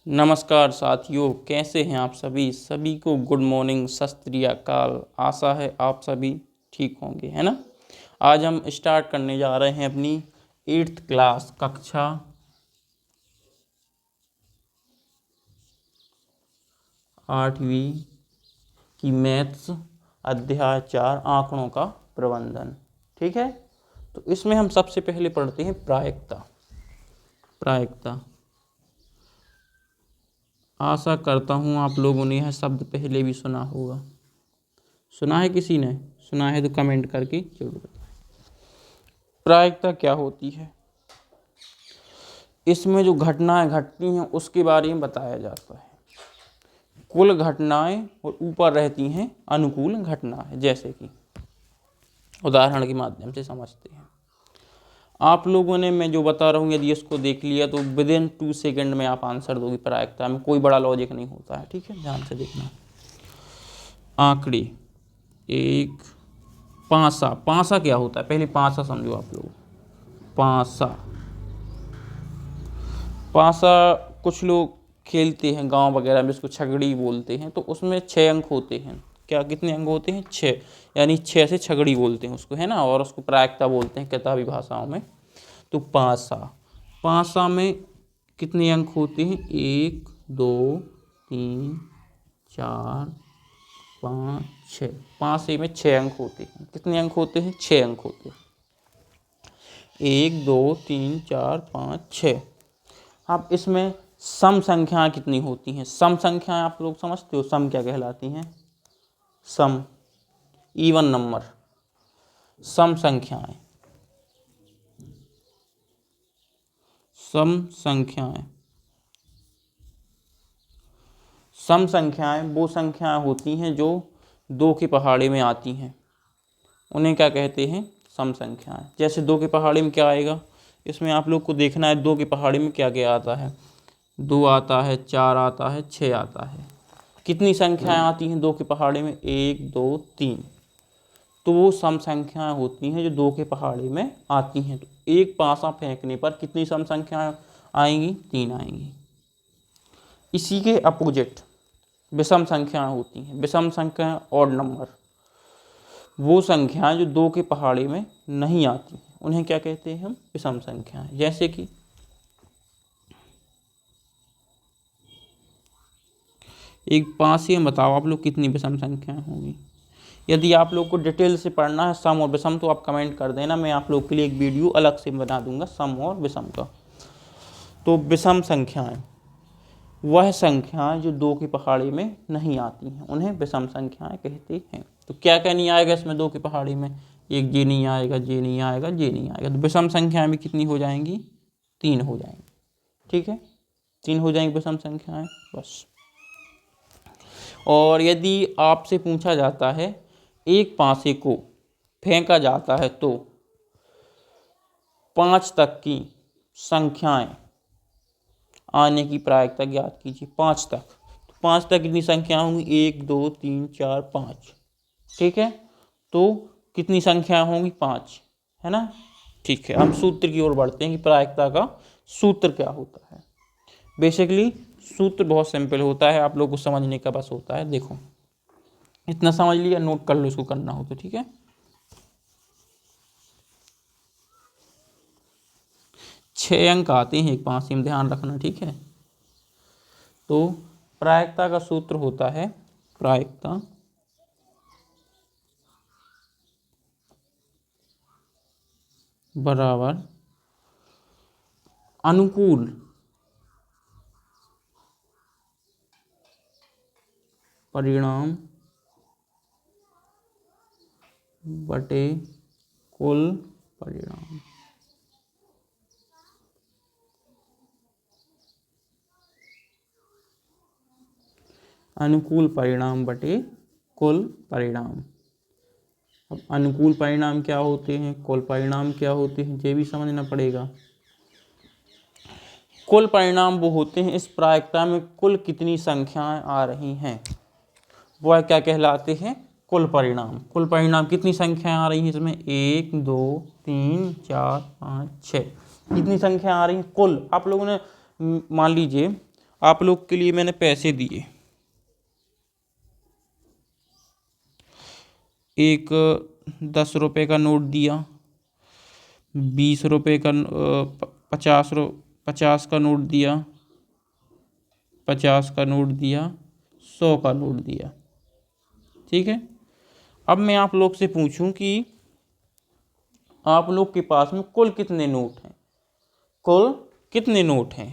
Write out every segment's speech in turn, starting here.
नमस्कार साथियों, कैसे हैं आप सभी को गुड मॉर्निंग, सत श्री अकाल। आशा है आप सभी ठीक होंगे, है ना। आज हम स्टार्ट करने जा रहे हैं अपनी 8th क्लास कक्षा 8वीं की मैथ्स अध्याय 4 आंकड़ों का प्रबंधन। ठीक है, तो इसमें हम सबसे पहले पढ़ते हैं प्रायिकता। आशा करता हूँ आप लोगों ने यह शब्द पहले भी सुना होगा। सुना है? किसी ने सुना है तो कमेंट करके जरूर बताएं। प्रायिकता क्या होती है? इसमें जो घटनाएं घटती हैं उसके बारे में बताया जाता है। कुल घटनाएं और ऊपर रहती हैं अनुकूल घटनाएं, जैसे कि उदाहरण के माध्यम से समझते हैं। आप लोगों ने, मैं जो बता रहा हूँ, यदि इसको देख लिया तो विदिन 2 सेकेंड में आप आंसर दोगे। प्रायिकता में कोई बड़ा लॉजिक नहीं होता है। ठीक है, ध्यान से देखना। आंकड़े, एक पांसा क्या होता है? पहले पांसा समझो आप लोग। पांसा कुछ लोग खेलते हैं गांव वगैरह में, इसको छगड़ी बोलते हैं। तो उसमें 6 अंक होते हैं। क्या, कितने अंक होते हैं? 6, यानी 6 से छगड़ी बोलते हैं उसको, है ना। और उसको प्रायिकता बोलते हैं किताबी भाषाओं में। तो पांसा में कितने अंक होते हैं? 1 2 3 4 5 6। पांसे में 6 अंक होते हैं। कितने अंक होते हैं? 6 अंक होते हैं। 1 2 3 4 5 6। अब इसमें सम संख्याएं कितनी होती हैं? सम संख्याएं आप लोग समझते हो? सम क्या कहलाती हैं? सम, इवन नंबर, सम संख्याएं। सम संख्याएं वो संख्याएं होती हैं जो 2 की पहाड़ी में आती हैं। उन्हें क्या कहते हैं? सम संख्याएं। जैसे 2 की पहाड़ी में क्या आएगा? इसमें आप लोग को देखना है 2 की पहाड़ी में क्या क्या आता है। 2 आता है, 4 आता है, 6 आता है। कितनी संख्याएं आती हैं 2 की पहाड़ी में? 1 2 3। तो वो सम संख्याएं होती हैं जो 2 के पहाड़ी में आती हैं। तो एक पासा फेंकने पर कितनी सम संख्याएं आएंगी? 3 आएंगी। इसी के अपोजिट विषम संख्याएं होती हैं। विषम संख्याएं, ऑड नंबर, वो संख्याएं जो 2 के पहाड़ी में नहीं आती हैं, उन्हें क्या कहते हैं हम? विषम संख्याएं। जैसे कि एक पांसे में बताओ आप लोग कितनी विषम संख्याएं होंगी। यदि आप लोग को डिटेल से पढ़ना है सम और विषम, तो आप कमेंट कर देना, मैं आप लोग के लिए एक वीडियो अलग से बना दूंगा सम और विषम का। तो विषम संख्याएं वह संख्याएं जो 2 की पहाड़ी में नहीं आती हैं, उन्हें विषम संख्याएं कहते हैं। तो क्या क्या नहीं आएगा इसमें 2 की पहाड़ी में? एक जे नहीं आएगा, जे नहीं आएगा, जे नहीं आएगा। तो विषम संख्याएं भी कितनी हो जाएंगी? 3 हो जाएंगी। ठीक है, 3 हो जाएंगी विषम संख्याएं, बस। और यदि आपसे पूछा जाता है एक पासे को फेंका जाता है तो 5 तक की संख्याएं आने की प्रायिकता ज्ञात कीजिए। 5 तक, तो 5 तक कितनी संख्या होंगी? 1 2 3 4 5। ठीक है, तो कितनी संख्या होंगी? 5, है ना। ठीक है, हम सूत्र की ओर बढ़ते हैं कि प्रायिकता का सूत्र क्या होता है। बेसिकली सूत्र बहुत सिंपल होता है, आप लोग को समझने का बस होता है। देखो, इतना समझ लिया, नोट कर लो इसको करना हो तो। ठीक है, 6 अंक आते हैं एक पांसे में, ध्यान रखना। ठीक है, तो प्रायिकता का सूत्र होता है प्रायिकता बराबर अनुकूल परिणाम बटे कुल परिणाम। अनुकूल परिणाम बटे कुल परिणाम। अब अनुकूल परिणाम क्या होते हैं, कुल परिणाम क्या होते हैं, ये भी समझना पड़ेगा। कुल परिणाम वो होते हैं इस प्रायिकता में कुल कितनी संख्याएं आ रही हैं, वह क्या कहलाते हैं? कुल परिणाम। कुल परिणाम कितनी संख्याएं आ रही हैं इसमें? 1 2 3 4 5 6। कितनी संख्या आ रही है कुल? आप लोगों ने मान लीजिए आप लोग के लिए मैंने पैसे दिए, एक 10 रुपये का नोट दिया, 20 रुपये का 50 का नोट दिया, 50 का नोट दिया, 100 का नोट दिया। ठीक है, अब मैं आप लोग से पूछूं कि आप लोग के पास में कुल कितने नोट हैं, कुल कितने नोट हैं,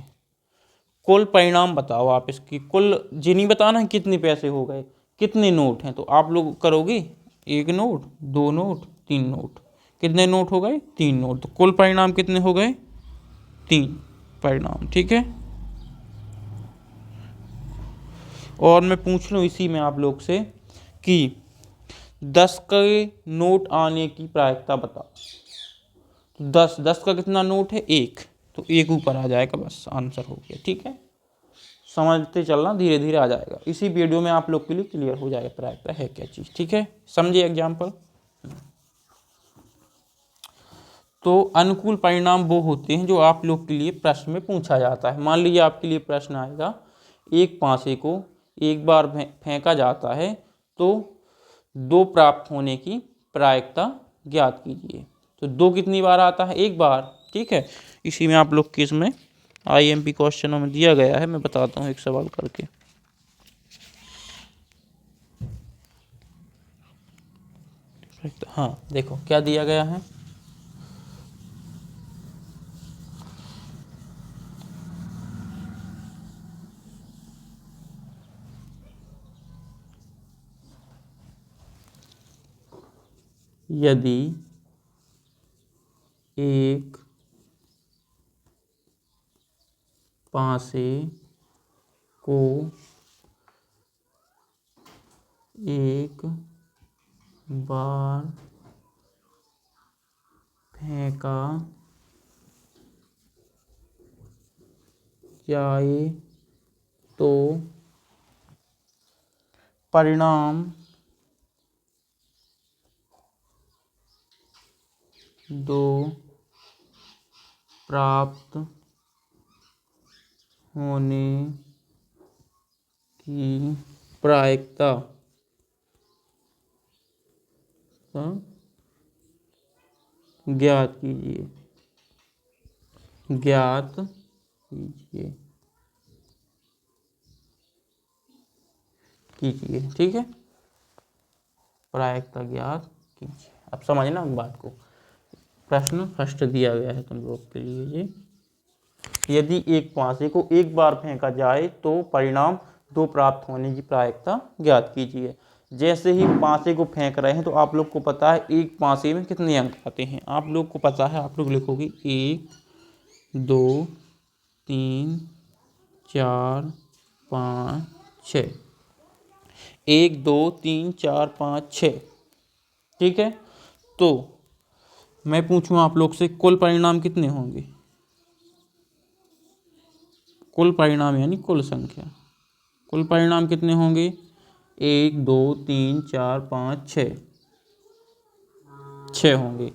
कुल परिणाम बताओ आप इसकी, कुल जी नहीं बताना है कितने पैसे हो गए, कितने नोट हैं। तो आप लोग करोगे एक नोट, दो नोट, तीन नोट, कितने नोट हो गए, तीन नोट। तो कुल परिणाम कितने हो गए, तीन परिणाम। ठीक है, और मैं पूछ लूँ इसी में आप लोग से कि 10 के नोट आने की प्रायिकता बताओ। तो 10 का कितना नोट है, एक, तो एक ऊपर आ जाएगा, बस आंसर हो गया। ठीक है, समझते चलना, धीरे धीरे आ जाएगा, इसी वीडियो में आप लोग के लिए क्लियर हो जाएगा प्रायिकता है क्या चीज़। ठीक है, समझे एग्जाम्पल। तो अनुकूल परिणाम वो होते हैं जो आप लोग के लिए प्रश्न में पूछा जाता है। मान लीजिए आपके लिए प्रश्न आएगा, एक पासे को एक बार फेंका जाता है तो दो प्राप्त होने की प्रायिकता ज्ञात कीजिए। तो दो कितनी बार आता है, एक बार। ठीक है, इसी में आप लोग के इसमें IMP क्वेश्चनों में दिया गया है, मैं बताता हूँ एक सवाल करके। हाँ देखो क्या दिया गया है, यदि एक पासे को एक बार फेंका जाए तो परिणाम दो प्राप्त होने की प्रायिकता ज्ञात कीजिए, ज्ञात कीजिए, कीजिए। ठीक है, प्रायिकता ज्ञात कीजिए। अब समझना बात को, प्रश्न फर्स्ट दिया गया है तुम लोग के लिए ये, यदि एक पासे को एक बार फेंका जाए तो परिणाम दो प्राप्त होने की प्रायिकता ज्ञात कीजिए। जैसे ही पासे को फेंक रहे हैं तो आप लोग को पता है एक पासे में कितने अंक आते हैं, आप लोग को पता है, आप लोग लिखोगे 1 2 3 4 5 6, 1 2 3 4 5 6। ठीक है, तो मैं पूछूं आप लोग से कुल परिणाम कितने होंगे, कुल परिणाम यानी कुल संख्या, कुल परिणाम कितने होंगे, 1 2 3 4 5 6, 6 होंगे।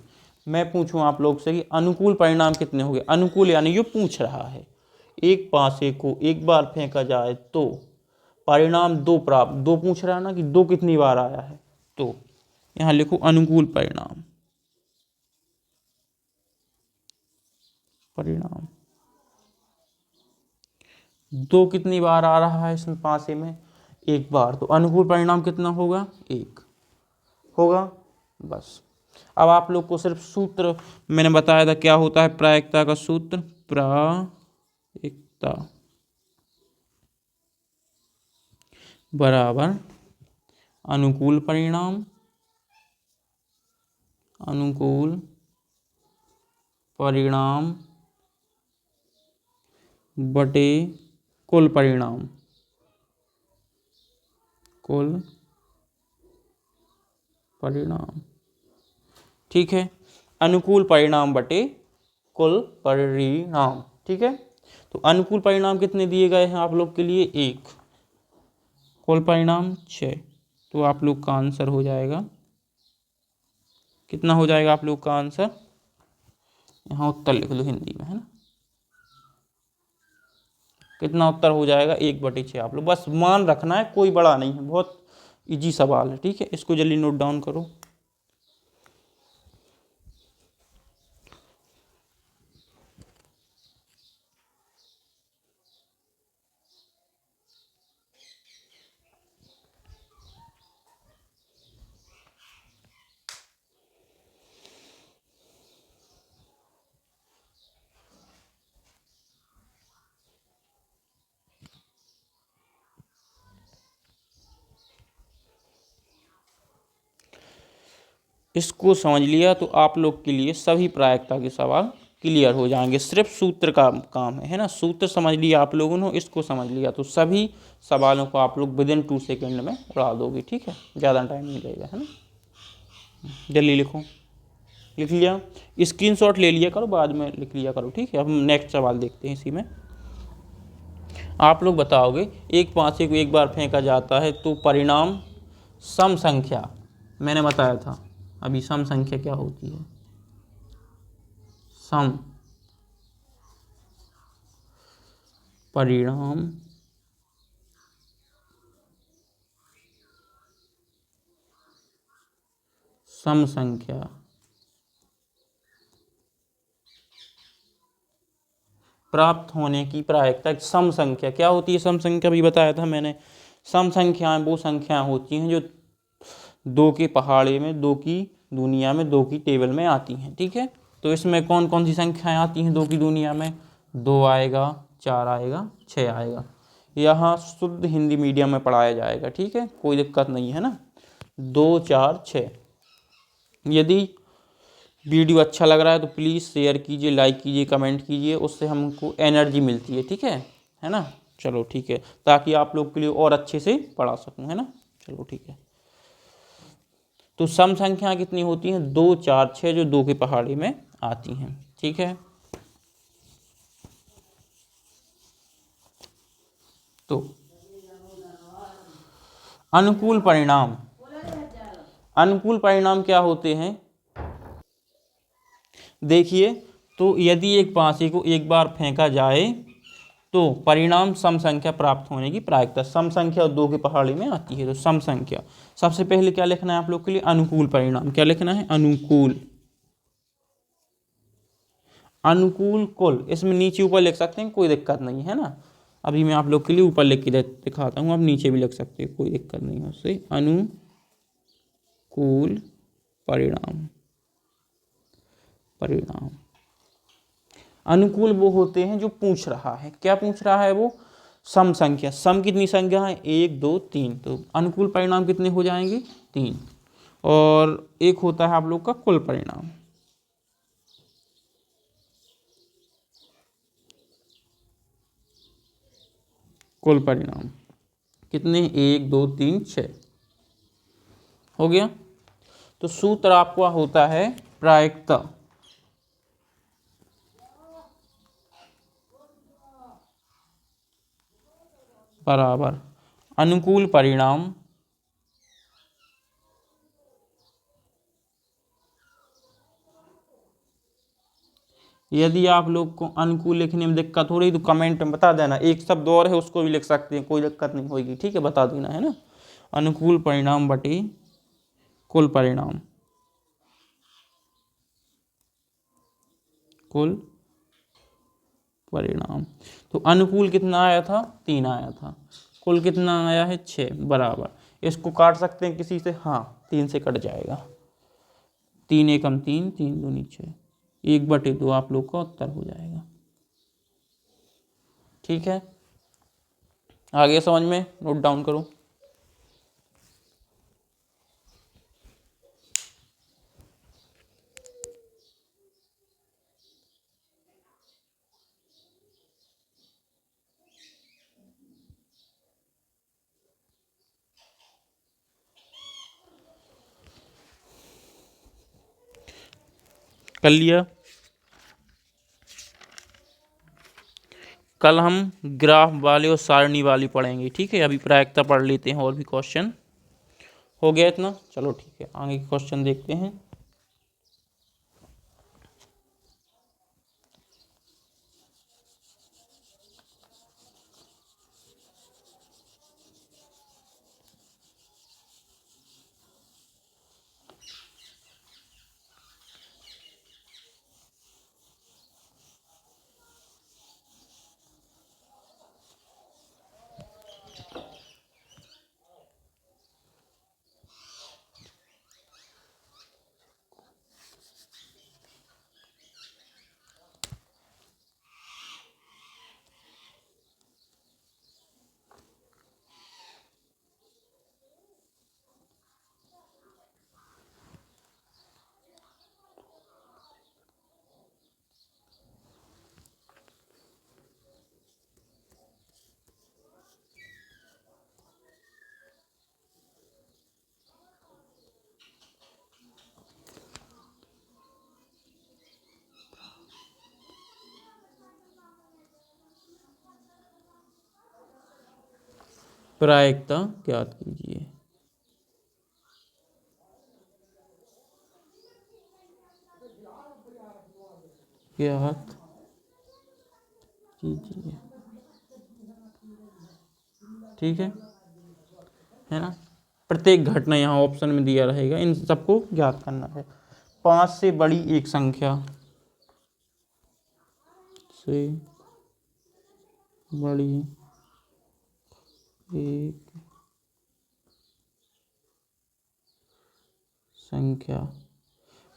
मैं पूछूं आप लोग से कि अनुकूल परिणाम कितने होंगे, अनुकूल यानी जो पूछ रहा है, एक पासे को एक बार फेंका जाए तो परिणाम दो प्राप्त, दो पूछ रहा है ना कि दो कितनी बार आया है, तो यहाँ लिखो अनुकूल परिणाम, परिणाम दो कितनी बार आ रहा है इसमें पासे में, एक बार, तो अनुकूल परिणाम कितना होगा, एक होगा। बस अब आप लोग को सिर्फ सूत्र मैंने बताया था, क्या होता है प्रायिकता का सूत्र, प्रायिकता बराबर अनुकूल परिणाम, अनुकूल परिणाम बटे कुल परिणाम, कुल परिणाम। ठीक है, अनुकूल परिणाम बटे कुल परिणाम। ठीक है, तो अनुकूल परिणाम कितने दिए गए हैं आप लोग के लिए, एक, कुल परिणाम 6, तो आप लोग का आंसर हो जाएगा, कितना हो जाएगा आप लोग का आंसर, यहाँ उत्तर लिख लो हिंदी में, है ना, कितना उत्तर हो जाएगा 1/6। आप लोग बस मान रखना है, कोई बड़ा नहीं है, बहुत इजी सवाल है। ठीक है, इसको जल्दी नोट डाउन करो। इसको समझ लिया तो आप लोग के लिए सभी प्रायिकता के सवाल क्लियर हो जाएंगे। सिर्फ सूत्र का काम है ना, सूत्र समझ लिया आप लोगों ने, इसको समझ लिया तो सभी सवालों को आप लोग विदिन 2 सेकेंड में उड़ा दोगे। ठीक है, ज़्यादा टाइम नहीं लगेगा, है ना। जल्दी लिखो, लिख लिया, स्क्रीनशॉट ले लिया करो, बाद में लिख लिया करो। ठीक है, अब हम नेक्स्ट सवाल देखते हैं। इसी में आप लोग बताओगे, एक पाँचे को एक बार फेंका जाता है तो परिणाम सम संख्या, मैंने बताया था अभी सम संख्या क्या होती है। सम परिणाम सम संख्या प्राप्त होने की प्रायिकता। सम संख्या क्या होती है, सम संख्या भी बताया था मैंने। सम संख्याएं वो संख्याएं होती हैं जो 2 के पहाड़े में, 2 की दुनिया में, 2 की टेबल में आती हैं। ठीक है, तो इसमें कौन कौन सी संख्याएं आती हैं 2 की दुनिया में? 2 आएगा, 4 आएगा, 6 आएगा। यहाँ शुद्ध हिंदी मीडियम में पढ़ाया जाएगा। ठीक है, कोई दिक्कत नहीं है ना। 2, 4, 6। यदि वीडियो अच्छा लग रहा है तो प्लीज़ शेयर कीजिए, लाइक कीजिए, कमेंट कीजिए, उससे हमको एनर्जी मिलती है। ठीक है ना। चलो ठीक है, ताकि आप लोग के लिए और अच्छे से पढ़ा सकूं, है ना। चलो ठीक है, तो सम संख्या कितनी होती हैं? 2, 4, 6, जो 2 के पहाड़े में आती हैं। ठीक है, तो अनुकूल परिणाम, अनुकूल परिणाम क्या होते हैं? देखिए, तो यदि एक पांचे को एक बार फेंका जाए तो परिणाम सम संख्या प्राप्त होने की प्रायिकता। सम संख्या 2 के पहाड़े में आती है, तो सम संख्या। सबसे पहले क्या लिखना है आप लोग के लिए? अनुकूल परिणाम। क्या लिखना है? अनुकूल, अनुकूल कुल। इसमें नीचे ऊपर लिख सकते हैं, कोई दिक्कत नहीं है ना। अभी मैं आप लोग के लिए ऊपर लिख के दिखाता हूँ, आप नीचे भी लिख सकते हैं, कोई दिक्कत नहीं है उससे। अनुकूल परिणाम, परिणाम अनुकूल वो होते हैं जो पूछ रहा है। क्या पूछ रहा है वो? सम संख्या। सम कितनी संख्या है? 1, 2, 3। तो अनुकूल परिणाम कितने हो जाएंगे? 3। और एक होता है आप लोग का कुल परिणाम। कुल परिणाम कितने? 1, 2, 3, 6 हो गया। तो सूत्र आपका होता है प्रायिकता बराबर अनुकूल परिणाम यदि आप लोग को अनुकूल लिखने में दिक्कत हो रही तो कमेंट में बता देना। एक शब्द और है, उसको भी लिख सकते हैं, कोई दिक्कत नहीं होगी। ठीक है, बता देना, है ना। अनुकूल परिणाम बटे कुल परिणाम, कुल परिणाम। तो अनुकूल कितना आया था? 3 आया था। कुल कितना आया है? 6। बराबर, इसको काट सकते हैं किसी से? हाँ, 3 से कट जाएगा। 3 एकम 3, 3 दूनी 6, 1/2 आप लोग का उत्तर हो जाएगा। ठीक है, आगे समझ में? नोट डाउन करो। कर लिया? कल हम ग्राफ वाले और सारणी वाली पढ़ेंगे। ठीक है, अभी प्रायिकता पढ़ लेते हैं, और भी क्वेश्चन हो गया इतना। चलो ठीक है, आगे के क्वेश्चन देखते हैं। प्रायिकता ज्ञात कीजिए। ज्ञात कीजिए, ठीक है ना। प्रत्येक घटना यहाँ ऑप्शन में दिया रहेगा, इन सबको ज्ञात करना है। 5 से बड़ी एक संख्या, से बड़ी एक संख्या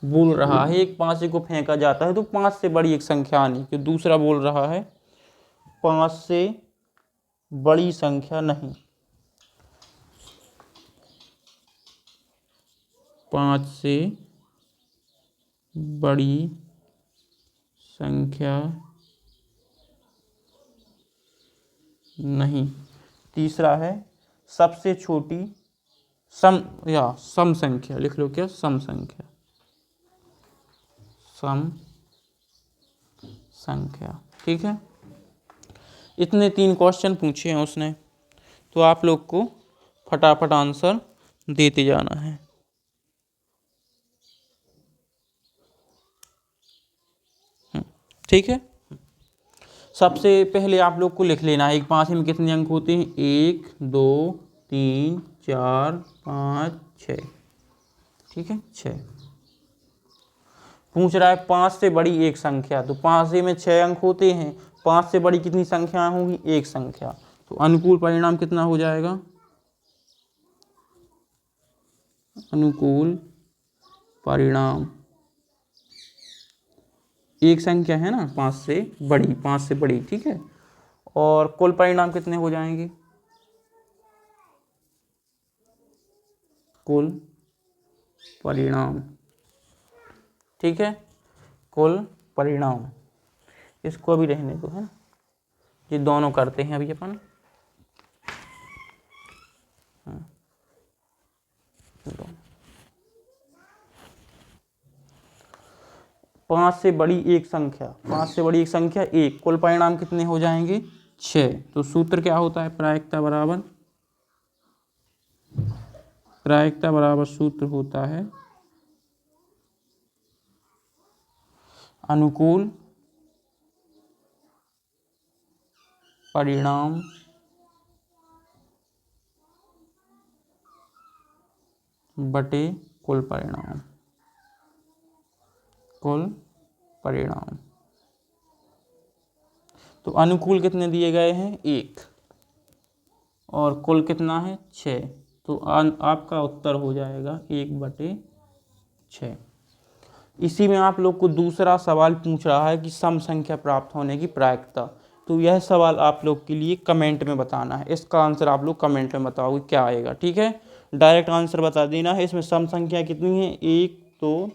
बोल रहा है, एक 5 को फेंका जाता है तो 5 से बड़ी एक संख्या नहीं, कि दूसरा बोल रहा है 5 से बड़ी संख्या नहीं, 5 से बड़ी संख्या नहीं। तीसरा है सबसे छोटी सम संख्या, लिख लो क्या, सम संख्या, सम संख्या, ठीक है। इतने 3 क्वेश्चन पूछे हैं उसने, तो आप लोग को फटाफट आंसर देते जाना है। ठीक है, सबसे पहले आप लोग को लिख लेना है, एक 5 में कितने अंक होते हैं, 1 2 3 4 5 6, ठीक है 6। पूछ रहा है 5 से बड़ी एक संख्या, तो 5 में 6 अंक होते हैं, 5 से बड़ी कितनी संख्याएं होंगी, एक संख्या, तो अनुकूल परिणाम कितना हो जाएगा, अनुकूल परिणाम एक संख्या है ना, 5 से बड़ी, 5 से बड़ी, ठीक है। और कुल परिणाम कितने हो जाएंगे, कुल परिणाम, ठीक है, कुल परिणाम, इसको भी रहने दो, है ना, ये दोनों करते हैं अभी अपन। 5 से बड़ी एक संख्या, 5 से बड़ी एक संख्या एक, कुल परिणाम कितने हो जाएंगे, 6। तो सूत्र क्या होता है, प्रायिकता बराबर सूत्र होता है अनुकूल परिणाम बटे कुल परिणाम, कुल परिणाम। तो अनुकूल कितने दिए गए हैं, 1, और कुल कितना है, 6, तो आपका उत्तर हो जाएगा 1/6। इसी में आप लोग को दूसरा सवाल पूछ रहा है कि सम संख्या प्राप्त होने की प्रायिकता, तो यह सवाल आप लोग के लिए कमेंट में बताना है, इसका आंसर आप लोग कमेंट में बताओगे क्या आएगा, ठीक है। डायरेक्ट आंसर बता देना है, इसमें सम संख्या कितनी है, 1 2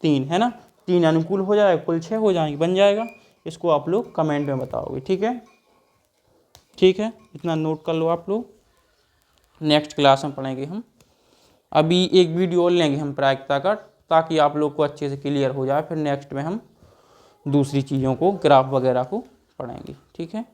3, है ना, 3 अनुकूल हो जाएगा, कुल 6 हो जाएंगे, बन जाएगा। इसको आप लोग कमेंट में बताओगे, ठीक है, ठीक है, इतना नोट कर लो आप लोग। नेक्स्ट क्लास में पढ़ेंगे हम, अभी एक वीडियो और लेंगे हम प्रायिकता का, ताकि आप लोग को अच्छे से क्लियर हो जाए, फिर नेक्स्ट में हम दूसरी चीज़ों को, ग्राफ वगैरह को पढ़ेंगे, ठीक है।